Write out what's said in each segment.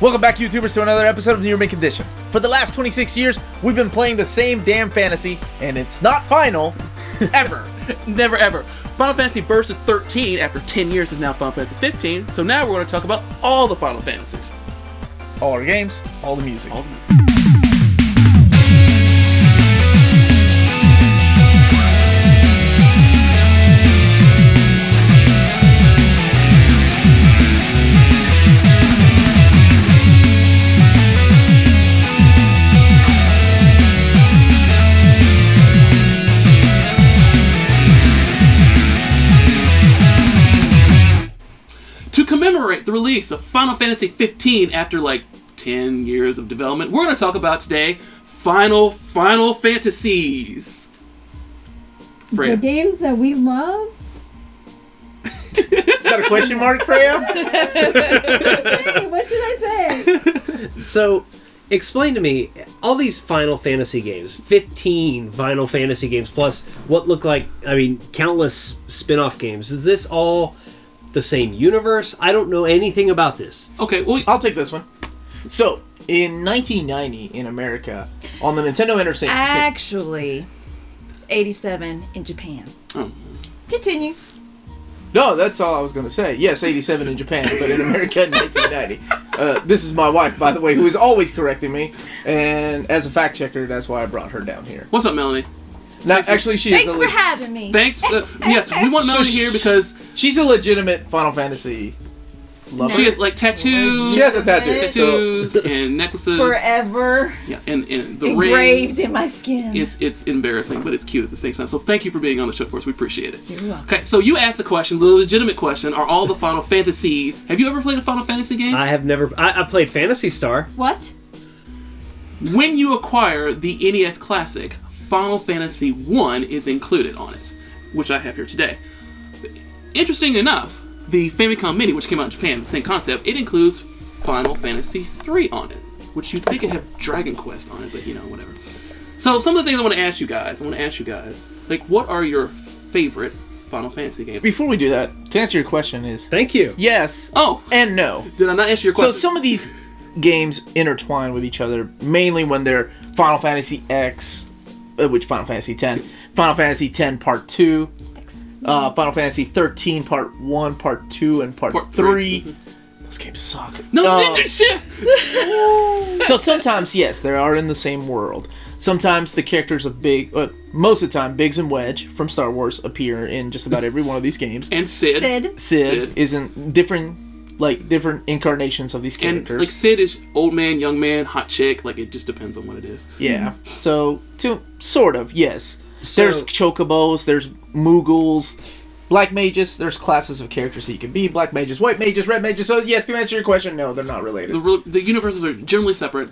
Welcome back, YouTubers, to another episode of Near Mint Condition. For the last 26 years, we've been playing the same damn fantasy, and it's not final, ever. Never ever. Final Fantasy Versus 13, after 10 years, is now Final Fantasy 15, so now we're going to talk about all the Final Fantasies. All our games, all the music. All the music. To commemorate the release of Final Fantasy 15 after like 10 years of development, we're going to talk about today Final Fantasies. Freya. The games that we love? Is that a question mark, Freya? What should I say? So, explain to me, all these Final Fantasy games, 15 Final Fantasy games, plus what look like, countless spin-off games, is this all the same universe? I don't know anything about this. Okay, well, I'll take this one. So, in 1990 in America, on the Nintendo Entertainment... Actually, 87 in Japan. oh. Continue. No, that's all I was going to say. Yes, 87 in Japan, but in America in 1990. This is my wife, by the way, who is always correcting me. And as a fact checker, that's why I brought her down here. What's up, Melanie? Now, actually, she Thanks is for having me. Thanks. Yes, we want Melanie here because she's a legitimate Final Fantasy lover. she has like tattoos. She has a tattoo. Tattoos and necklaces. Forever Yeah, and the engraved rings. in my skin. It's embarrassing, but it's cute at the same time. So thank you for being on the show for us. We appreciate it. You're welcome. Okay, so you asked the question, the legitimate question, are all the Final Fantasies... Have you ever played a Final Fantasy game? I have never... I played Phantasy Star. What? When you acquire the NES Classic, Final Fantasy 1 is included on it, which I have here today. Interesting enough, the Famicom Mini, which came out in Japan, the same concept, it includes Final Fantasy 3 on it, which you'd think it'd have Dragon Quest on it, but whatever. So some of the things I want to ask you guys, like, what are your favorite Final Fantasy games? Before we do that, to answer your question is... Thank you. Yes. Oh! And no. Did I not answer your question? So some of these games intertwine with each other, mainly when they're Final Fantasy X, which Final Fantasy X, Final Fantasy X Part 2, Final Fantasy 13 Part 1, Part 2, and Part 3. Mm-hmm. Those games suck. No, shit! So sometimes, yes, they are in the same world. Sometimes the characters of most of the time, Biggs and Wedge from Star Wars appear in just about every one of these games. And Sid. Sid is in different incarnations of these characters. And, like, Sid is old man, young man, hot chick. Like, it just depends on what it is. Yeah. So, sort of, yes. So, there's chocobos, there's Moogles, black mages, there's classes of characters that you can be. Black mages, white mages, red mages. So, yes, to answer your question, no, they're not related. The universes are generally separate.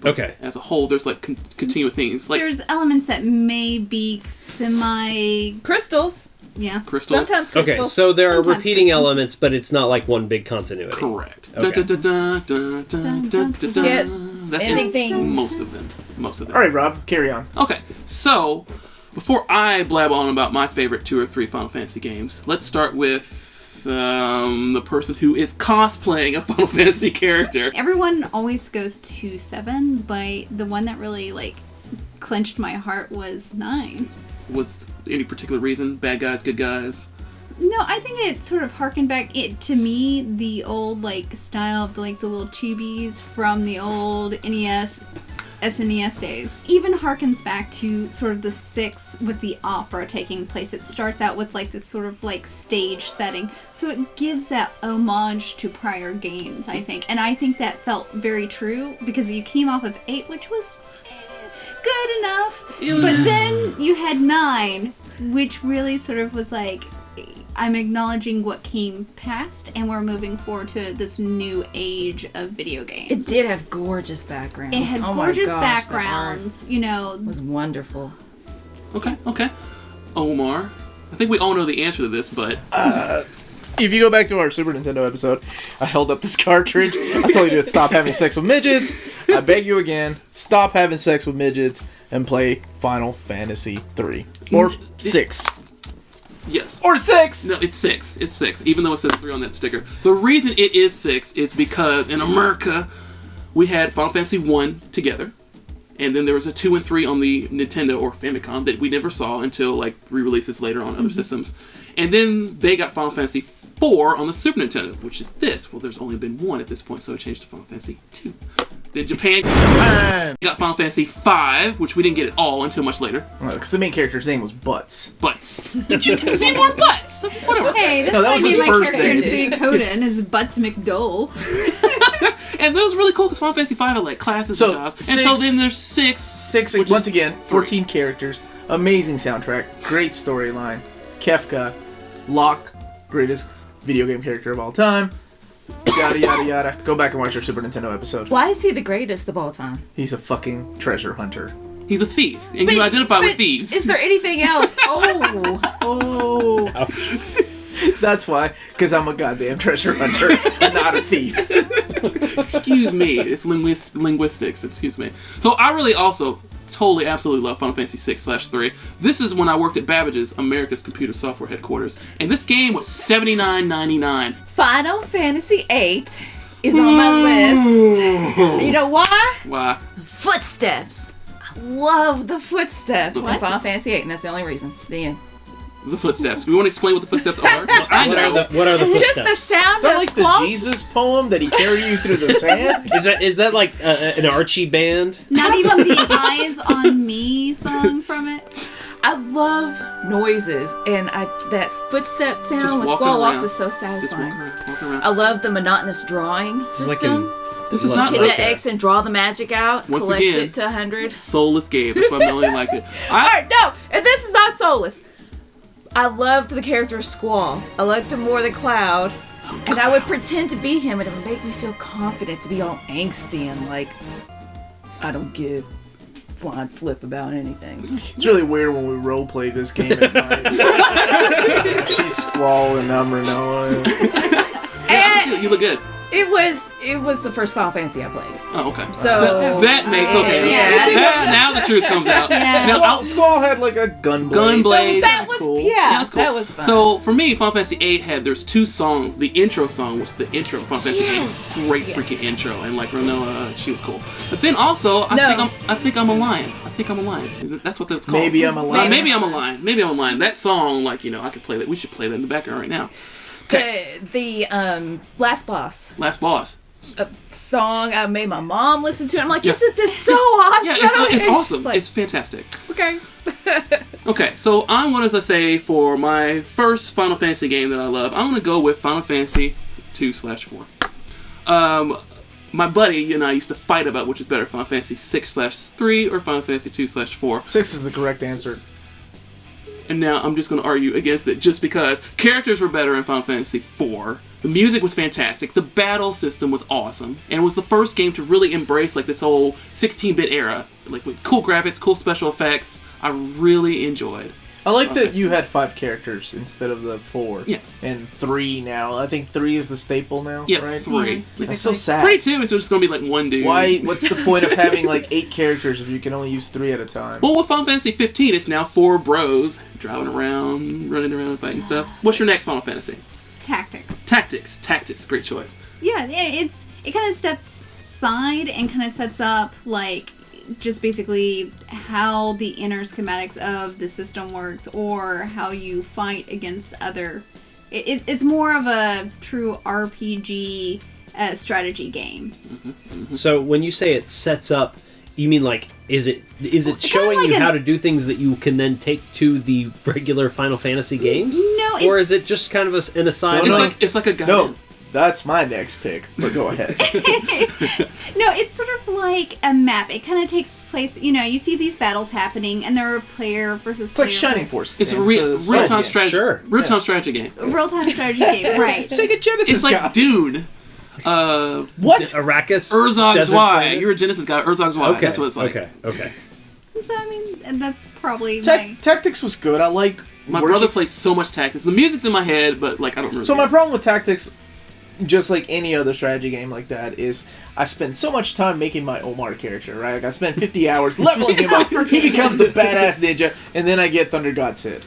Okay. As a whole, there's, like, continuous things. Like, There's elements that may be semi... Crystals. Yeah. crystals. Sometimes crystals. Okay, so there are Sometimes repeating crystals. elements, but it's not like one big continuity. Correct. Okay. Yeah. That's Ending it. things. Most of them. All right, Rob, carry on. Okay, so before I blab on about my favorite 2 or 3 Final Fantasy games, let's start with the person who is cosplaying a Final Fantasy character. Everyone always goes to 7, but the one that really, clenched my heart was 9. Was any particular reason? Bad guys, good guys? No, I think it sort of harkened back to me the old style of the little chibis from the old NES, SNES days. Even harkens back to sort of the 6 with the opera taking place. It starts out with this sort of stage setting, so it gives that homage to prior games, I think. And I think that felt very true because you came off of 8, which was good enough, but then you had 9, which really sort of was I'm acknowledging what came past, and we're moving forward to this new age of video games. It did have gorgeous backgrounds. It had oh gorgeous my gosh, backgrounds, It was wonderful. Okay. Omar, I think we all know the answer to this, but... If you go back to our Super Nintendo episode, I held up this cartridge. I told you to stop having sex with midgets. I beg you again, stop having sex with midgets and play Final Fantasy 3. Or 6. Yes. Or 6! No, it's 6. It's 6, even though it says 3 on that sticker. The reason it is 6 is because in America, we had Final Fantasy 1 together. And then there was a 2 and 3 on the Nintendo or Famicom that we never saw until like re-releases later on other systems. And then they got Final Fantasy 4 on the Super Nintendo, which is this. Well, there's only been one at this point, so it changed to Final Fantasy 2. Then Japan got Final Fantasy 5, which we didn't get at all until much later. Because the main character's name was Butts. Butts. You can see more butts. Whatever. Hey, that's No, that was his my first character in name. Suikoden is Butts McDole. And that was really cool because Final Fantasy 5 had like classes So, and jobs. And so then there's 6. 6, which once is again, 3. 14 characters, amazing soundtrack, great storyline. Kefka, Locke, greatest video game character of all time. Yada yada yada. Go back and watch our Super Nintendo episode. Why is he the greatest of all time? He's a fucking treasure hunter. He's a thief, and you identify with thieves. Is there anything else? Oh. Oh, that's why. Because I'm a goddamn treasure hunter, and not a thief. Excuse me, it's linguistics. Excuse me. So I really also totally absolutely love Final Fantasy 6/3. This is when I worked at Babbage's, America's computer software headquarters, and this game was $79.99. Final Fantasy VIII is on my list. You know why? Why? Footsteps. I love the footsteps in What? Final Fantasy VIII, and that's the only reason. The end. The footsteps. We want to explain what the footsteps are. Well, I know. What are the footsteps? Just the sound Is that of like the squalls. Jesus poem that he carried you through the sand? Is that like an Archie band? Not even the Eyes on Me song from it. I love noises, and that footstep sound Just when walking Squall walks around. is so Just satisfying. walk around. I love the monotonous drawing It's like system. This is Just not Hit like that X and draw the magic out. Once collect again- it to 100. soulless game. That's why Melanie liked it. Alright, no, and this is not soulless. I loved the character Squall. I liked him more than Cloud. And I would pretend to be him, and it would make me feel confident to be all angsty and like, I don't give flying flip about anything. It's really weird when we roleplay this game at night. She's Squall and I'm Renoa. And You look good. it was the first Final Fantasy I played. Oh, okay. So That makes okay. Yeah. Now the truth comes out. Yeah. Now, Squall had like a gunblade. Gunblade. that was cool. that's cool. that was fun. So for me, Final Fantasy VIII there's 2 songs. The intro song was the intro of Final Fantasy VIII. Yes. Great Yes. freaking intro, and like Renoa, she was cool. But then also, I think I'm a lion. I think I'm a lion. That's what that's called. Maybe I'm a lion. Maybe I'm a lion. Maybe I'm a lion. That song, like I could play that. We should play that in the background right now. the last boss Last boss. song I made my mom listen to. I'm like, Yeah. isn't this so awesome? Yeah, it's just awesome. like, It's fantastic. okay. Okay, so I'm going to say for my first Final Fantasy game that I love, I'm going to go with Final Fantasy 2/4. My buddy and I used to fight about which is better, Final Fantasy 6/3 or Final Fantasy 2/4. 6 is the correct answer. And now I'm just going to argue against it just because characters were better in Final Fantasy 4. The music was fantastic. The battle system was awesome. And it was the first game to really embrace like this whole 16-bit era. Like with cool graphics, cool special effects. I really enjoyed. I like that you had 5 characters instead of the 4. Yeah. And 3 now. I think 3 is the staple now, Yeah, right? 3. Yeah, That's so sad. 3 too is just going to be like one dude. Why? What's the point of having like 8 characters if you can only use 3 at a time? Well, with Final Fantasy 15, it's now 4 bros driving around, running around, fighting stuff. What's your next Final Fantasy? Tactics. Tactics, great choice. Yeah, it kind of steps aside and kind of sets up like just basically how the inner schematics of the system works or how you fight against other. It's more of a true RPG strategy game. So when you say it sets up, you mean like is it showing like you a- how to do things that you can then take to the regular Final Fantasy games? No, Or is it just kind of an aside? No, It's like a guide. No, that's my next pick. But go ahead. No, it's sort of like a map. It kind of takes place, you see these battles happening, and there are player versus It's like player. Shining Force. It's a man. real-time strategy. Sure. Real-time strategy game. Real-time strategy game, right. Sega Genesis It's like guy. Dune. What? Arrakis? Urzog's Desert Y. Planet? You're a Genesis guy. Urzog's Y. Okay. That's what it's like. Okay. So, I mean, that's probably my... Tactics was good. I like. My working- brother plays so much Tactics. The music's in my head, but like I don't remember. So my problem with Tactics, just like any other strategy game like that, is I spend so much time making my Omar character, right? Like I spend 50 hours leveling him up. He becomes the badass ninja, and then I get Thunder God Sid.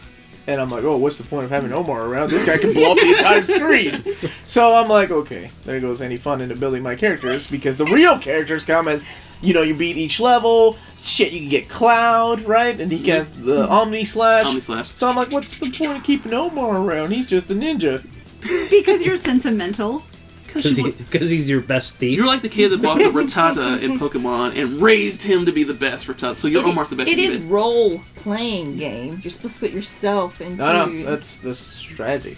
And I'm like, oh, what's the point of having Omar around? This guy can blow up the entire screen. So I'm like, okay, there goes any fun into building my characters, because the real characters come as, you beat each level. Shit, you can get Cloud, right? And he has the Omni Slash. So I'm like, what's the point of keeping Omar around? He's just a ninja. Because you're sentimental. Because he's your best thief. You're like the kid that bought the Rattata in Pokemon and raised him to be the best Rattata. So your Omar's the best. It is role-playing game. You're supposed to put yourself into... No, that's strategy.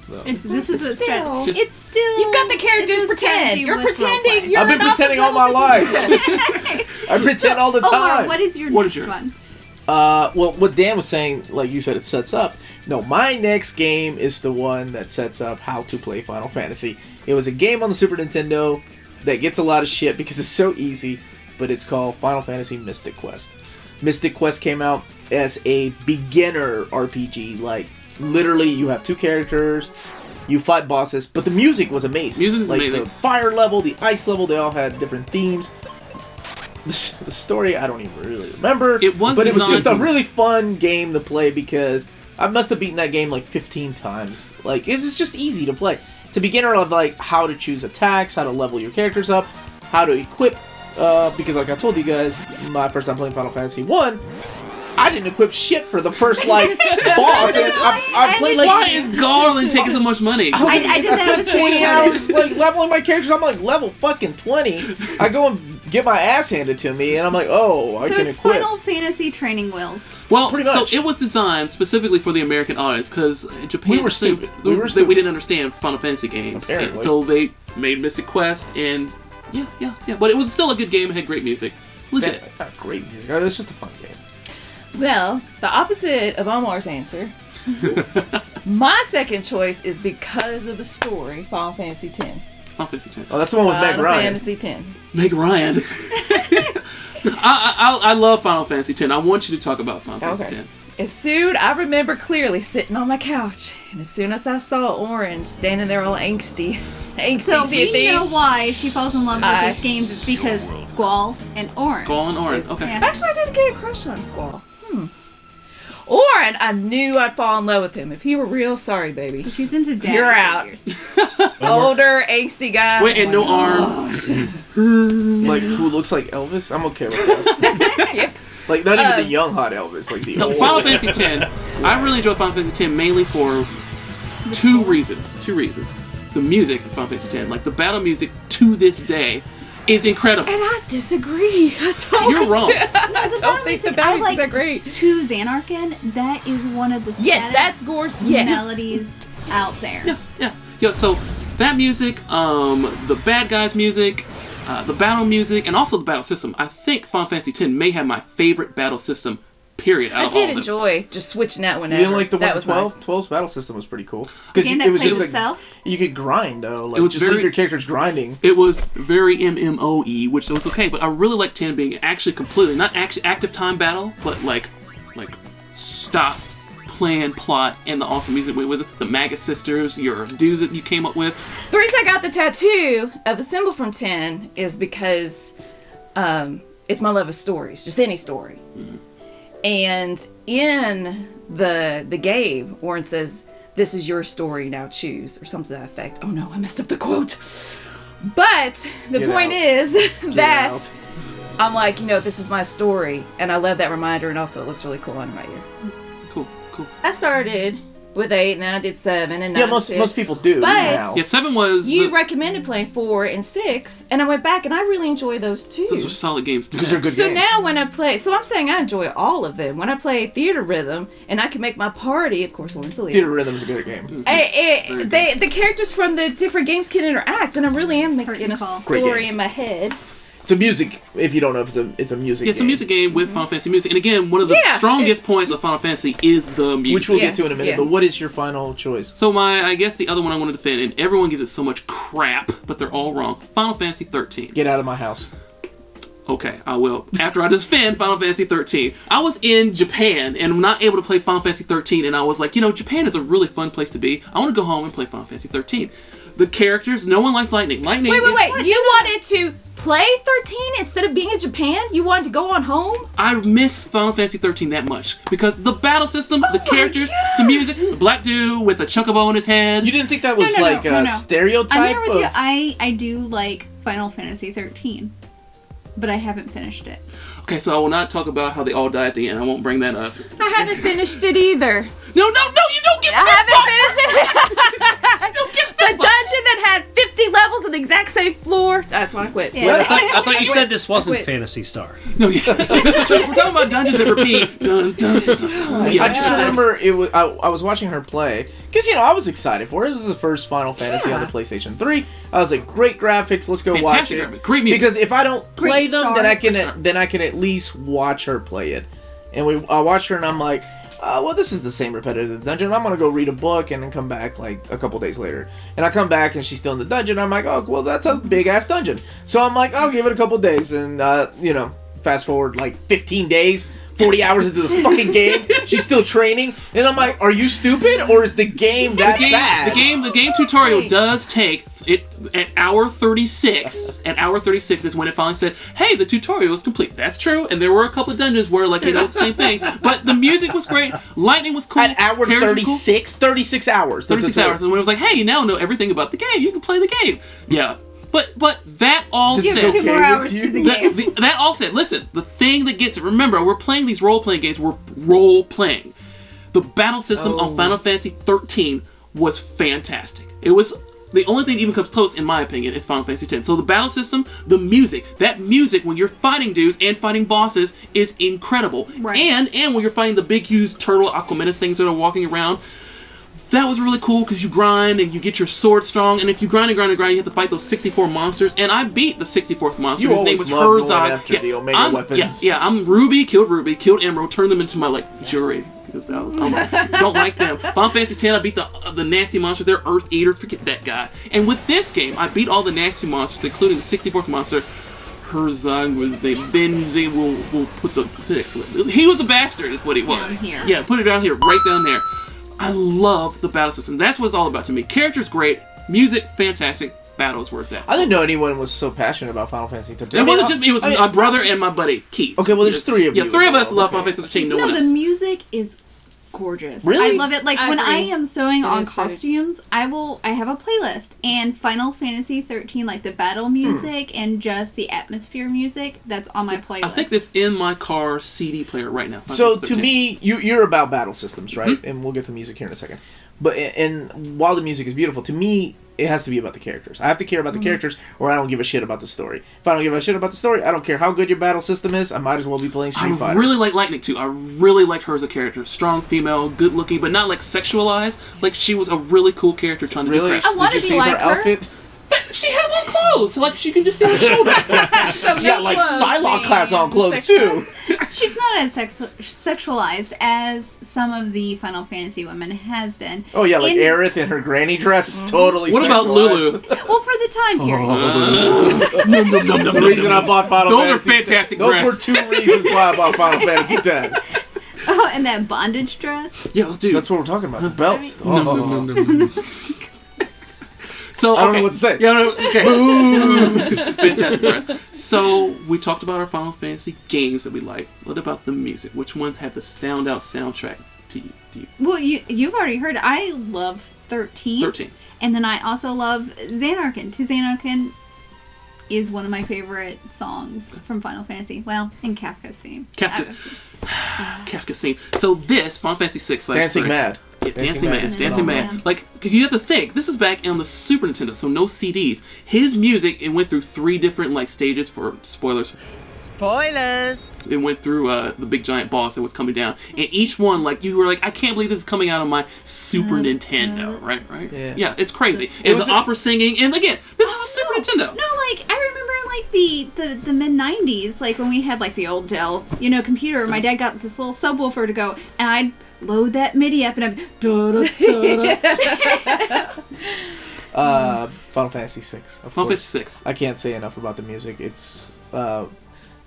So. This is a strategy. Just- It's still... You've got the characters pretend. You're pretending. You're I've been pretending all my life. I pretend all the time. Omar, what is your next one? Well, what Dan was saying, like you said, it sets up. No, my next game is the one that sets up how to play Final Fantasy. It was a game on the Super Nintendo that gets a lot of shit because it's so easy, but it's called Final Fantasy Mystic Quest. Mystic Quest came out as a beginner RPG. Like, literally, you have 2 characters, you fight bosses, but the music was amazing. Music is amazing. The fire level, the ice level, they all had different themes. The story, I don't even really remember. It was just a really fun game to play because I must have beaten that game like 15 times. Like, it's just easy to play. It's a beginner of like how to choose attacks, how to level your characters up, how to equip. Because like I told you guys, my first time playing Final Fantasy 1, I didn't equip shit for the first boss, and I played like. Why is Garland taking so much money? I did that with 20 hours like leveling my characters. I'm like level fucking 20. I go and get my ass handed to me, and I'm like, oh, I so can it's equip. Final Fantasy training wheels. Well, pretty much. So it was designed specifically for the American audience because Japan We were assumed stupid. that we didn't understand Final Fantasy games. Apparently. And so they made Mystic Quest, and yeah. But it was still a good game. It had great music. Legit. Not great music. It's just a fun game. Well, the opposite of Omar's answer. My second choice is because of the story, Final Fantasy X. Final Fantasy X. Oh, that's the one with Meg Final Ryan. Fantasy X. Meg Ryan. I love Final Fantasy X. I want you to talk about Final Fantasy X. As soon, I remember clearly sitting on my couch, and as soon as I saw Orin standing there all angsty So see a we theme. know why she falls in love with these games. It's because Squall and Orin. Squall and Orin. Okay. Yeah. Actually, I didn't get a crush on Squall. Orin, I knew I'd fall in love with him. If he were real, sorry, baby. So she's into daddy You're out. figures. Older, angsty guy. Wait, and no arms. Like, who looks like Elvis? I'm okay with that. Yep. Like, not even the young hot Elvis. Like, the No, old Final Fantasy X. I really enjoy Final Fantasy X mainly for two reasons. The music of Final Fantasy X, like the battle music to this day, is incredible. And I disagree. I don't. You're wrong. I don't think the battle music is that great. To Xanarkin, that is one of the Yes, that's saddest gorgeous. Yes. melodies out there. Yeah. So that music, the bad guys' music, the battle music, and also the battle system. I think Final Fantasy X may have my favorite battle system. Period. I did enjoy just switching that one out. You didn't like the one that in was 12? nice. 12's battle system was pretty cool. The game that it was plays just like, itself? you could grind, though. Like, It was just very- leave your characters grinding. It was very MMOE, which was okay, but I really like 10 being actually completely, not actually active time battle, but like stop, plan, plot, and the awesome music with it. The Magus Sisters, your dudes that you came up with. The reason I got the tattoo of the symbol from 10 is because it's my love of stories, just any story. Mm-hmm. And in the game, Warren says, "This is your story, now choose," or something to that effect. Oh no, I messed up the quote. But the Get point out. is that out. I'm like, this is my story, and I love that reminder, and also it looks really cool under my ear. Cool. I started with 8, and then I did 7, and now Yeah, most people do But- now. Yeah, 7 was. You recommended playing 4 and 6, and I went back, and I really enjoy those too. Those are solid games. Because they're good So games. now when I play, so I'm saying I enjoy all of them. When I play Theater Rhythm, and I can make my party, of course, Lawrence the leader. Theater Rhythm's a good game. The characters from the different games can interact, and I really am making a Great story game. in my head. It's a music, if you don't know if it's a music Yeah, it's a game. music game with Final Fantasy music. And again, one of the Yeah. strongest points of Final Fantasy is the music. Which we'll Yeah, get to in a minute, yeah. but what is your final choice? So I guess the other one I wanted to defend, and everyone gives it so much crap, but they're all wrong. Final Fantasy 13. Get out of my house. Okay, I will. After I defend Final Fantasy 13, I was in Japan and not able to play Final Fantasy 13, and I was like, Japan is a really fun place to be. I want to go home and play Final Fantasy 13. The characters, no one likes Lightning. Wait. You wanted to play 13 instead of being in Japan? You wanted to go on home? I miss Final Fantasy 13 that much because the battle system, the characters, the music, the black dude with a chocobo in his head. You didn't think that was No. stereotype? I'm here with you. I do like Final Fantasy 13, but I haven't finished it. Okay, so I will not talk about how they all die at the end. I won't bring that up. I haven't finished it either. No, you don't get I haven't finished it. Don't get The dungeon that had 50 levels on the exact same floor. That's when I quit. Yeah. I thought you said this wasn't Wait. Phantasy Star. No, this is true. If we're talking about dungeons that repeat. Dun, dun, dun, dun, dun. Yeah, I just remember it was. I was watching her play because I was excited for it. It was the first Final Fantasy on the PlayStation 3. I was like, great graphics. Let's go watch Fantastic it. graphics, great music. Because if I don't play Great them, start. then I can at least watch her play it. And I watched her, and I'm like, well, this is the same repetitive dungeon. I'm gonna go read a book and then come back like a couple days later. And I come back and she's still in the dungeon. I'm like, oh, well, that's a big ass dungeon. So I'm like, I'll give it a couple days. And fast forward like 15 days. 40 hours into the fucking game, she's still training, and I'm like, are you stupid, or is the game that bad? The game tutorial does take it at hour 36. At hour 36 is when it finally said, "Hey, the tutorial is complete." That's true, and there were a couple of dungeons where it's the same thing. But the music was great, lightning was cool. At hour characters were cool. 36 hours. 36 hours, and when it was like, "Hey, you now know everything about the game. You can play the game." Yeah. But that all This is said, Two okay more with hours you? to the game. that all said, listen, the thing that gets it, remember, we're playing these role-playing games, we're role-playing. The battle system on Final Fantasy 13 was fantastic. It was, the only thing that even comes close, in my opinion, is Final Fantasy 10. So the battle system, the music, that music when you're fighting dudes and fighting bosses is incredible. Right. And when you're fighting the big, huge turtle Aquamanus things that are walking around, that was really cool because you grind and you get your sword strong, and if you grind, you have to fight those 64 monsters. And I beat the 64th monster. You His name always was love Herzog. going after the Omega weapons. Yeah, I'm Ruby, killed Emerald, turned them into my jury because I don't like them. Final Fantasy 10, I beat the nasty monsters. They're Earth Eater. Forget that guy. And with this game, I beat all the nasty monsters, including the 64th monster. Herzog was a Benzi. We'll put the text. He was a bastard. Is what he was. Down here. Yeah, put it down here, right down there. I love the battle system. That's what it's all about to me. Characters great, music fantastic, battles where it's at. I didn't know anyone was so passionate about Final Fantasy 13. It wasn't just me. It was my brother and my buddy Keith. Okay, well, there's three of you. Yeah, three of us involved. love Okay. Final Fantasy 13. No No, one the else. music is gorgeous. Really? I love it. Like I when I agree. am sewing on is pretty. costumes, I have a playlist, and Final Fantasy 13, like the battle music and just the atmosphere music, that's on my playlist. I think that's in my car CD player right now. Final So Fantasy to 13. me, you're about battle systems, right? Mm-hmm. And we'll get to music here in a second. But and while the music is beautiful, to me, it has to be about the characters. I have to care about the characters, or I don't give a shit about the story. If I don't give a shit about the story, I don't care how good your battle system is. I might as well be playing Street I Fighter. really like Lightning too. I really liked her as a character. Strong female, good looking, but not sexualized. Like she was a really cool character trying to Really? do I crap. wanna Did you be see like her her. outfit? She has on clothes, you can just see her shoulder. Yeah, like Psylocke class on clothes too. she's not as sexualized as some of the Final Fantasy women has been. Oh yeah, like In- Aerith in her granny dress is totally. What about sexualized. Lulu? Well, for the time period. The reason I bought Final Those are Fantasy fantastic Those breasts. were two reasons why I bought Final Fantasy X. Oh, and that bondage dress. Yeah, dude. That's what we're talking about. The belts. So, I don't know what to say. Yeah, no, okay. Fantastic, guys. So, we talked about our Final Fantasy games that we like. What about the music? Which ones have the standout soundtrack to you? Well, you've already heard. I love 13. 13. And then I also love Xanarkin. To Xanarkin is one of my favorite songs from Final Fantasy. Well, and Kafka's theme. Kafka's scene. So this, Final Fantasy 6 Dancing Mad. Yeah, Dancing Mad. is Dancing phenomenal. Mad. Like, you have to think, this is back on the Super Nintendo, so no CDs. His music, it went through 3 different, stages for spoilers. Spoilers. It went through the big giant boss that was coming down. And each one, you were like, I can't believe this is coming out of my Super Nintendo, right? Yeah, it's crazy. And the opera singing, and again, this is a Super Nintendo. No, I remember the mid 90s, when we had the old Dell, computer. My dad got this little subwoofer to go, and I'd load that MIDI up, and I'd Final Fantasy VI. Of Final course. Fantasy 6. I can't say enough about the music. It's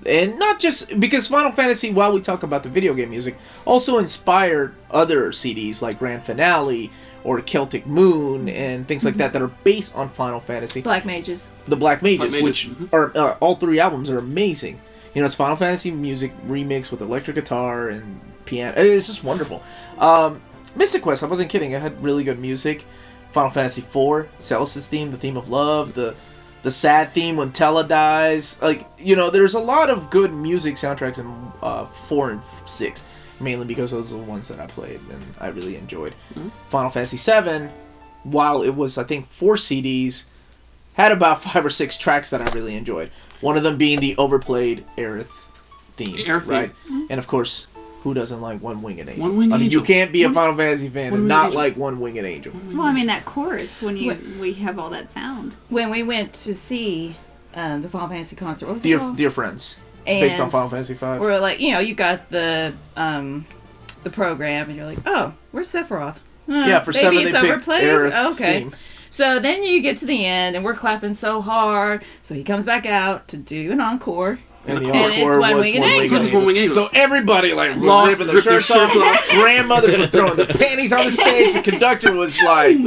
And not just because Final Fantasy, while we talk about the video game music, also inspired other CDs like Grand Finale or Celtic Moon and things like that are based on Final Fantasy. Black Mages. The Black Mages, which mm-hmm. are all 3 albums are amazing. You know, it's Final Fantasy music remixed with electric guitar and piano. It's just wonderful. Mystic Quest, I wasn't kidding. It had really good music. Final Fantasy IV, Celis's theme, the theme of love, the sad theme when Tella dies. Like, you know, there's a lot of good music soundtracks in 4 and 6. Mainly because those are the ones that I played and I really enjoyed. Mm-hmm. Final Fantasy VII, while it was, I think, 4 CDs, had about 5 or 6 tracks that I really enjoyed. One of them being the overplayed Aerith theme. Right? Mm-hmm. And of course, who doesn't like One Winged Angel? One Winged Angel. You can't be a Final Fantasy fan and not like One Winged Angel. Well, I mean, that chorus, when we have all that sound. When we went to see the Final Fantasy concert, what was it called? Dear Friends. And based on Final Fantasy V. We're like, you know, you got the program, and you're like, oh, where's Sephiroth? Yeah, for maybe 7 it's they picked overplayed. Aerith's Okay. theme. So then you get to the end, and we're clapping so hard. So he comes back out to do an encore. And the And it's encore One was Winged One Angel. Winged One Winged Angel. So everybody like Lost, ripping their ripped their shirts shirts off. Grandmothers were throwing their panties on the stage. The conductor was like,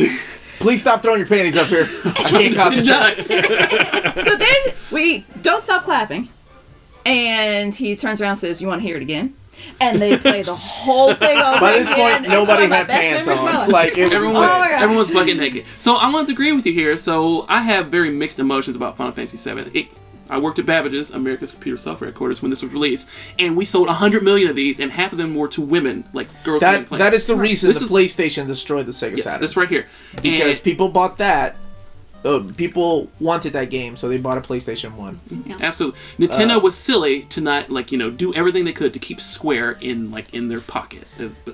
"Please stop throwing your panties up here. I can't concentrate." So then we don't stop clapping, and he turns around and says, "You want to hear it again?" And they play the whole thing over By this again. point, It's one nobody of my had best pants memories of my on. life. Like it was Everyone, Oh my insane. gosh. everyone's bucket naked. So I want to agree with you here. So I have very mixed emotions about Final Fantasy VII. I worked at Babbage's, America's Computer Software Headquarters, when this was released, and we sold 100 million of these, and half of them were to women, like girls. That is the reason This the is- PlayStation destroyed the Sega Yes, Saturn. that's right here. Because And- people bought that. People wanted that game, so they bought a PlayStation 1. Yeah. Absolutely. Nintendo was silly to not, do everything they could to keep Square in their pocket.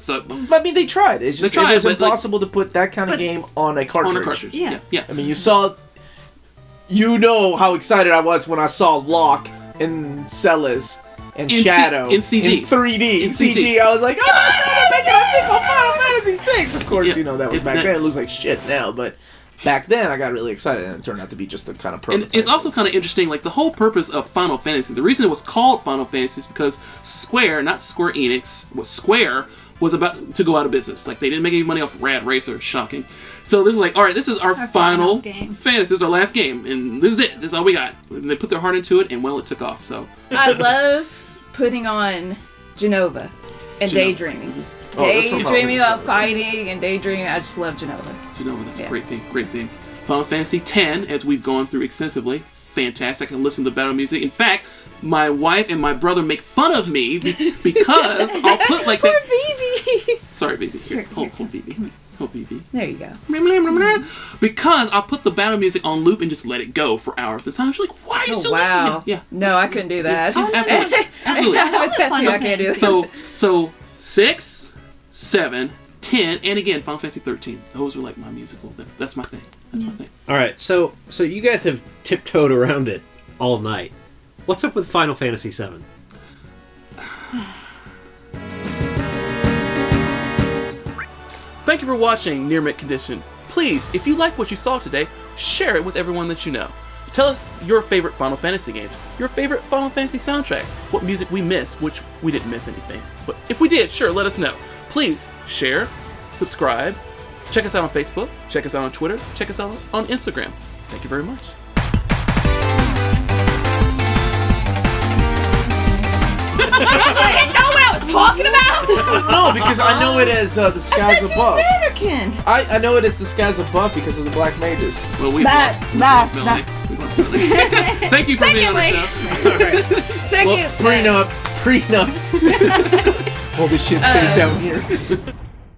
So, I mean, they tried. It's just They tried, it was but, impossible to put that kind of But game on a cartridge. on a cartridge. Yeah. Yeah. I mean, you know how excited I was when I saw Locke and Celis and In C- Shadow in CG. in 3D. In CG. CG, I was like, oh my god, they're making a sequel, Final Fantasy VI. Of course, Yeah. that was back then. It looks like shit now, but back then I got really excited, and it turned out to be just the kind of prototype. And it's also kind of interesting, the whole purpose of Final Fantasy, the reason it was called Final Fantasy is because Square, not Square Enix, Square was about to go out of business. They didn't make any money off Rad Racer. Shocking. So this is all right, this is our final game. fantasy. This is our last game, and this is it. This is all we got. And they put their heart into it, and well, it took off. So I love putting on Genova and daydreaming. Oh, that's what Daydreaming Final about Fantasy fighting and daydreaming. I just love Genova. that's Yeah. a great thing. Final Fantasy X, as we've gone through extensively, fantastic. I can listen to the battle music. In fact, my wife and my brother make fun of me because I'll put Poor that. Vivi. Sorry, baby. Here, hold Vivi. Hold Vivi. There you go. Because I'll put the battle music on loop and just let it go for hours at a time. She's like, why are you still listening? Yeah. No, I couldn't do that. Absolutely. Absolutely. That's tattoo. I can't do that. So 6, 7, 10, and again, Final Fantasy 13. Those are my musical. That's my thing. That's my thing. All right, so you guys have tiptoed around it all night. What's up with Final Fantasy VII? Thank you for watching Near Mint Condition. Please, if you like what you saw today, share it with everyone that you know. Tell us your favorite Final Fantasy games, your favorite Final Fantasy soundtracks, what music we missed, which we didn't miss anything. But if we did, sure, let us know. Please share, subscribe, check us out on Facebook, check us out on Twitter, check us out on Instagram. Thank you very much. You didn't know what I was talking about? No, because I know it as the I skies said to above. Sanderkin. I know it as the skies above because of the Black Mages. Well, we've lost Melanie. We've lost Melanie. Thank you for being on the show. All right. Second. Well, prenup. Hold this shit stays down here.